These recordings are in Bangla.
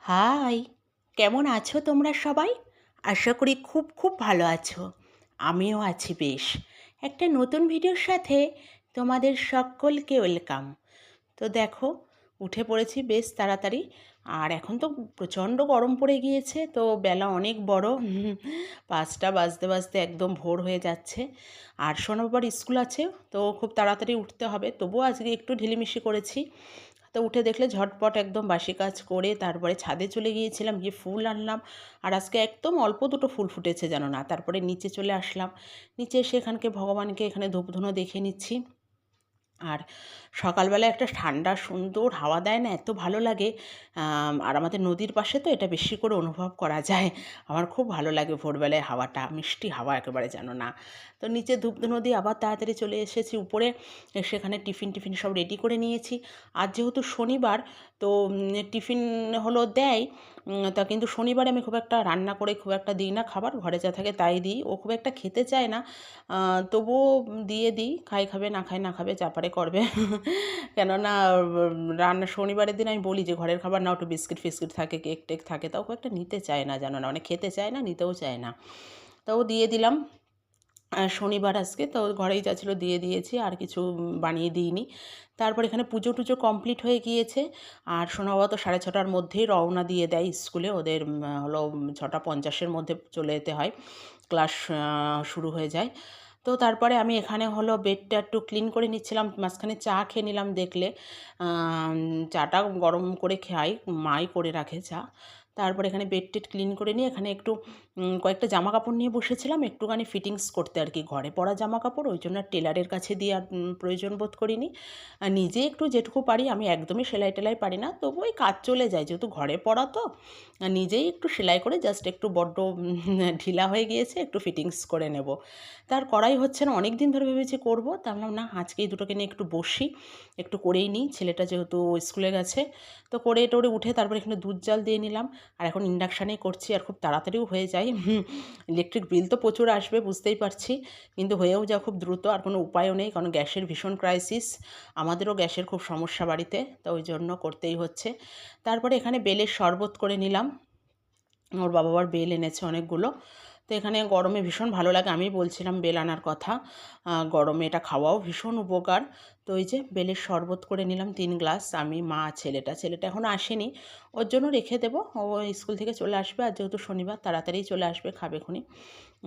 হাই, কেমন আছো তোমরা সবাই? আশা করি খুব খুব ভালো আছো। আমিও আছি বেশ। একটা নতুন ভিডিওর সাথে তোমাদের সকলকে ওয়েলকাম। তো দেখো, উঠে পড়েছি বেশ তাড়াতাড়ি। আর এখন তো প্রচণ্ড গরম পড়ে গিয়েছে, তো বেলা অনেক বড়। 5টা বাজতে বাজতে একদম ভোর হয়ে যাচ্ছে। আর শনিবার স্কুল আছে, তো খুব তাড়াতাড়ি উঠতে হবে। তবুও আজকে একটু ঢিলিমিশি করেছি। তো উঠে দেখলে ঝটপট একদম বাসি কাজ করে তারপরে ছাদে চলে গিয়েছিলাম, গিয়ে ফুল আনলাম। আর আজকে একদম অল্প দুটো ফুল ফুটেছে জানো না। তারপরে নিচে চলে আসলাম। নিচে এসে এখানকে ভগবানকে এখানে ধূপধুনো দেখে নিচ্ছি। আর সকালবেলা একটা ঠান্ডা সুন্দর হাওয়া দেয় না, এত ভালো লাগে। আর আমাদের নদীর পাশে তো এটা বেশি করে অনুভব করা যায়। আমার খুব ভালো লাগে ভোরবেলায় হাওয়াটা, মিষ্টি হাওয়া একেবারে জানো না। তো নিচে ধূপধুনো দিয়ে আবার তাড়াতাড়ি চলে এসেছি উপরে। সেখানে টিফিন টিফিন সব রেডি করে নিয়েছি। আর যেহেতু শনিবার, তো টিফিন হলো দেয়। তা কিন্তু শনিবারে আমি খুব একটা রান্না করে খুব একটা দিই না খাবার, ঘরে যা থাকে তাই দিই। ও খুব একটা খেতে চায় না, তবুও দিয়ে দিই। খাই খাবে, না খায় না খাবে, যা পারে করবে। কেননা রান্না শনিবারের দিন আমি বলি যে ঘরের খাবার নাও, একটু বিস্কিট ফিস্কিট থাকে, কেক টেক থাকে, তাও খুব একটা নিতে চায় না জানো না, মানে খেতে চায় না, নিতেও চায় না। তাও দিয়ে দিলাম। শনিবার আজকে তো ঘরেই যা ছিল দিয়ে দিয়েছি, আর কিছু বানিয়ে দিইনি। তারপর এখানে পুজো টুজো কমপ্লিট হয়ে গিয়েছে। আর সোনাবাবা তো 6:30টার মধ্যেই রওনা দিয়ে দেয় স্কুলে। ওদের হলো 6:50-এর মধ্যে চলে যেতে হয়, ক্লাস শুরু হয়ে যায়। তো তারপরে আমি এখানে হলো বেডটা একটু ক্লিন করে নিচ্ছিলাম, মাঝখানে চা খেয়ে নিলাম দেখলে। চাটা গরম করে খাই, মাই করে রাখে চা। তারপরে এখানে বেড টেড ক্লিন করে নিয়ে এখানে একটু কয়েকটা জামা কাপড় নিয়ে বসেছিলাম, একটুখানি ফিটিংস করতে আর কি, ঘরে পরা জামা কাপড়, ওই জন্য টেলারের কাছে দিয়ে আর প্রয়োজন বোধ করিনি। আর নিজে একটু যেটুকু পারি, আমি একদমই সেলাই টেলাই পারি না, তবু ওই কাজ চলে যায় যেহেতু ঘরে পরা তো। নিজেই একটু সেলাই করে জাস্ট একটু বড্ড ঢিলা হয়ে গিয়েছে, একটু ফিটিংস করে নেব। তার করাই হচ্ছে না, অনেক দিন ধরে ভেবেছি করব, তা ভাবলাম না আজকে এই দুটোকে নিয়ে একটু বসি, একটু করেই নিই। ছেলেটা যেহেতু স্কুলে গেছে, তো করে টোরে উঠে তারপরে এখানে দুধ জাল দিয়ে নিলাম। আর এখন ইন্ডাকশানেই করছি, আর খুব তাড়াতাড়িও হয়ে যায়। ইলেকট্রিক বিল তো প্রচুর আসবে বুঝতেই পারছি, কিন্তু হয়েও যায় খুব দ্রুত, আর কোনো উপায়ও নেই, কারণ গ্যাসের ভীষণ ক্রাইসিস। আমাদেরও গ্যাসের খুব সমস্যা বাড়িতে, তো ওই জন্য করতেই হচ্ছে। তারপরে এখানে বেলের শরবত করে নিলাম। ওর বাবা আবার বেল এনেছে অনেকগুলো। তো এখানে গরমে ভীষণ ভালো লাগে, আমি বলছিলাম বেল আনার কথা। গরমে এটা খাওয়াও ভীষণ উপকার। তো ওই যে বেলের শরবত করে নিলাম 3 গ্লাস, আমি, মা, ছেলেটা এখনও আসেনি, ওর জন্য রেখে দেবো। ও স্কুল থেকে চলে আসবে, আর যেহেতু শনিবার তাড়াতাড়ি চলে আসবে, খাবে খুনি।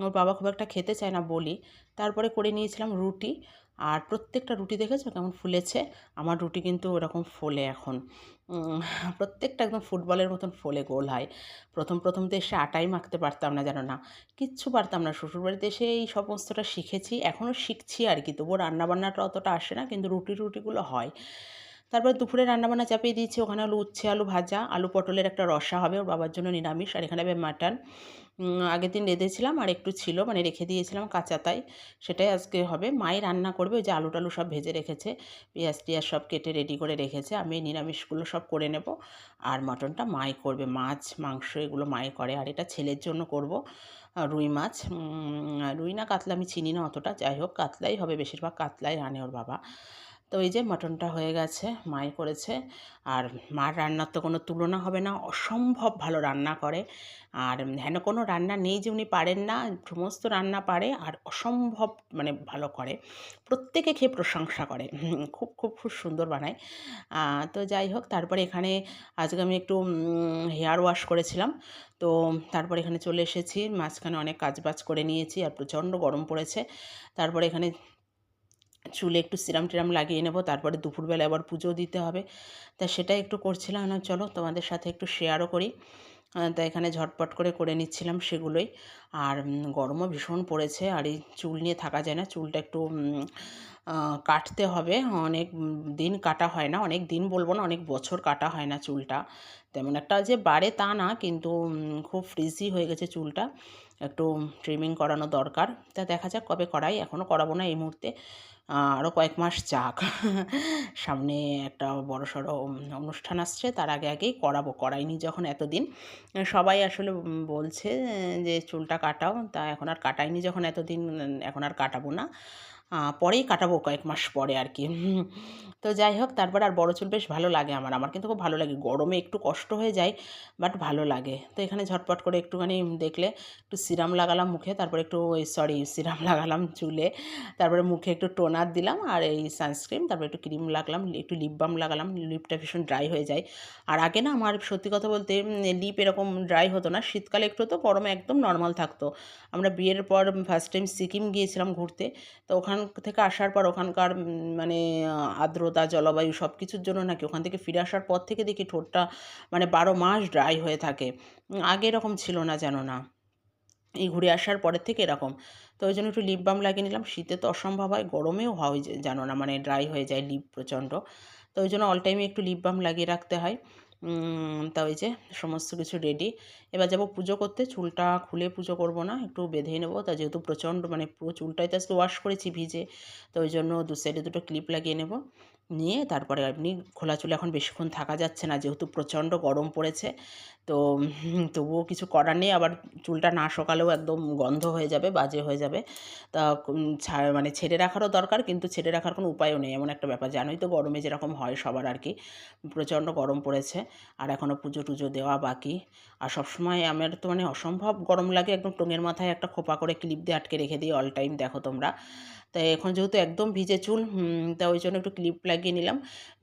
ওর বাবা খুব একটা খেতে চায় না বলি। তারপরে করে নিয়েছিলাম রুটি। আর প্রত্যেকটা রুটি দেখেছো কেমন ফুলেছে? আমার রুটি কিন্তু ওরকম ফোলে এখন। উম, প্রত্যেকটা একদম ফুটবলের মতন ফোলে, গোল হয়। প্রথম প্রথম তো এসে আটাই মাখতে পারতাম না জানো না, কিচ্ছু পারতাম না। শ্বশুরবাড়িতে এসে এই সমস্তটা শিখেছি, এখনও শিখছি আর কি। তবুও রান্নাবান্নাটা অতটা আসে না, কিন্তু রুটিগুলো হয়। তারপরে দুপুরে রান্নাবান্না চাপিয়ে দিয়েছি। ওখানে হলো উচ্ছে আলু ভাজা, আলু পটলের একটা রসা হবে, ওর বাবার জন্য নিরামিষ। আর এখানে হবে মাটন। আগের দিন রেঁধেছিলাম আর একটু ছিল, মানে রেখে দিয়েছিলাম কাঁচা, তাই সেটাই আজকে হবে। মাই রান্না করবে, ওই যে আলু টালু সব ভেজে রেখেছে, পেঁয়াজ টিয়াজ সব কেটে রেডি করে রেখেছে। আমি এই নিরামিষগুলো সব করে নেব। আর মটনটা মাই করবে, মাছ মাংস এগুলো মাই করে। আর এটা ছেলের জন্য করব, রুই মাছ। রুই না কাতলা আমি চিনি না অতটা, যাই হোক কাতলাই হবে, বেশিরভাগ কাতলাই আনে ওর বাবা। তো এই যে মটনটা হয়ে গেছে, মাই করেছে। আর মার রান্নার তো কোনো তুলনা হবে না, অসম্ভব ভালো রান্না করে। আর হেন কোনো রান্না নেই যে উনি পারেন না, সমস্ত রান্না পারে, আর অসম্ভব মানে ভালো করে। প্রত্যেকে খেয়ে প্রশংসা করে, খুব খুব খুব সুন্দর বানায়। তো যাই হোক, তারপরে এখানে আজকে আমি একটু হেয়ার ওয়াশ করেছিলাম। তো তারপরে এখানে চলে এসেছি, মাঝখানে অনেক কাজবাজ করে নিয়েছি, আর প্রচণ্ড গরম পড়েছে। তারপরে এখানে চুলে একটু সিরাম টিরাম লাগিয়ে নেব, তারপরে দুপুরবেলা আবার পুজো দিতে হবে। তা সেটাই একটু করছিলাম, না চলো তোমাদের সাথে একটু শেয়ারও করি। তা এখানে ঝটপট করে করে নিচ্ছিলাম সেগুলোই। আর গরমও ভীষণ পড়েছে, আর এই চুল নিয়ে থাকা যায় না, চুলটা একটু কাটতে হবে। অনেক দিন কাটা হয় না, অনেক দিন বলবো না, অনেক বছর কাটা হয় না চুলটা। তেমন একটা যে বাড়ে তা না, কিন্তু খুব ফ্রিজি হয়ে গেছে চুলটা, একটু ট্রিমিং করানো দরকার। তা দেখা যাক কবে করাই, এখনও করাবো না এই মুহূর্তে, আরও কয়েক মাস যাক। সামনে একটা বড়সড় অনুষ্ঠান আসছে, তার আগে আগেই করাবো, করাইনি যখন এতদিন। সবাই আসলে বলছে যে চুলটা কাটাও, তা এখন আর কাটাইনি যখন এতদিন, এখন আর কাটাবো না। পরেই কাটাবো, কয়েক মাস পরে আর কি। তো যাই হোক, তারপর আর বড় চুল বেশ ভালো লাগে আমার কিন্তু খুব ভালো লাগে। গরমে একটু কষ্ট হয়ে যায়, বাট ভালো লাগে। তো এখানে ঝটপট করে একটুখানি দেখলে একটু সিরাম লাগালাম মুখে, তারপরে একটু সিরাম লাগালাম চুলে, তারপরে মুখে একটু টোনার দিলাম আর এই সানস্ক্রিন, তারপরে একটু ক্রিম লাগলাম, একটু লিপ বাম লাগালাম। লিপটা ভীষণ ড্রাই হয়ে যায়। আর আগে না আমার সত্যি কথা বলতে লিপ এরকম ড্রাই হতো না, শীতকালে একটু হতো, গরমে একদম নর্মাল থাকতো। আমরা বিয়ের পর ফার্স্ট টাইম সিকিম গিয়েছিলাম ঘুরতে। তো ওখান থেকে আসার পর ওখানকার মানে আর্দ্রতা, জলবায়ু সব কিছুর জন্য নাকি ওখান থেকে ফিরে আসার পর থেকে দেখি ঠোঁটটা মানে 12 মাস ড্রাই হয়ে থাকে। আগে এরকম ছিল না, জানো না। এই ঘুরে আসার পরের থেকে এরকম। তো ওই জন্য একটু লিপ বাম লাগিয়ে নিলাম। শীতে তো অসম্ভব হয়, গরমেও হয় জানো না, মানে ড্রাই হয়ে যায় লিপ প্রচণ্ড। তো ওই জন্য অল টাইমে একটু লিপ বাম লাগিয়ে রাখতে হয়। তা ওই যে সমস্ত কিছু রেডি। এবার যাব পুজো করতে। চুলটা খুলে পুজো করব না, একটু বেঁধেই নেবো। তা যেহেতু প্রচণ্ড মানে পুরো চুলটাই তো আজকে ওয়াশ করেছি ভিজে, তো ওই জন্য দু সাইডে দুটো ক্লিপ লাগিয়ে নেব। নিয়ে তারপরে এমনি খোলা চুলে এখন বেশিক্ষণ থাকা যাচ্ছে না, যেহেতু প্রচণ্ড গরম পড়েছে। তো তবুও কিছু করার নেই। আবার চুলটা না শোকালেও একদম গন্ধ হয়ে যাবে, বাজে হয়ে যাবে। তা মানে ছেড়ে রাখারও দরকার, কিন্তু ছেড়ে রাখার কোনো উপায়ও নেই, এমন একটা ব্যাপার। জানোই তো গরমে যেরকম হয় সবার আর কি, প্রচণ্ড গরম পড়েছে। আর এখনও পুজো টুজো দেওয়া বাকি। আর সবসময় আমার তো মানে অসম্ভব গরম লাগে, একদম টোঙের মাথায় একটা খোপা করে ক্লিপ দিয়ে আটকে রেখে দিই অল টাইম, দেখো তোমরা। তাই এখন যেহেতু একদম ভিজে চুল, তা ওই জন্য একটু ক্লিপ লাগিয়ে নিলাম।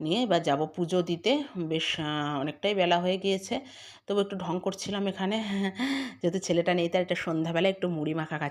নিয়ে এবার যাব পুজো দিতে। বেশ অনেকটাই বেলা হয়ে গিয়েছে, তবু একটু ঢং করছিলাম এখানে। যেহেতু ছেলেটা নেই, তার একটা সন্ধ্যাবেলায় একটু মুড়ি মাখা খাচ্ছি।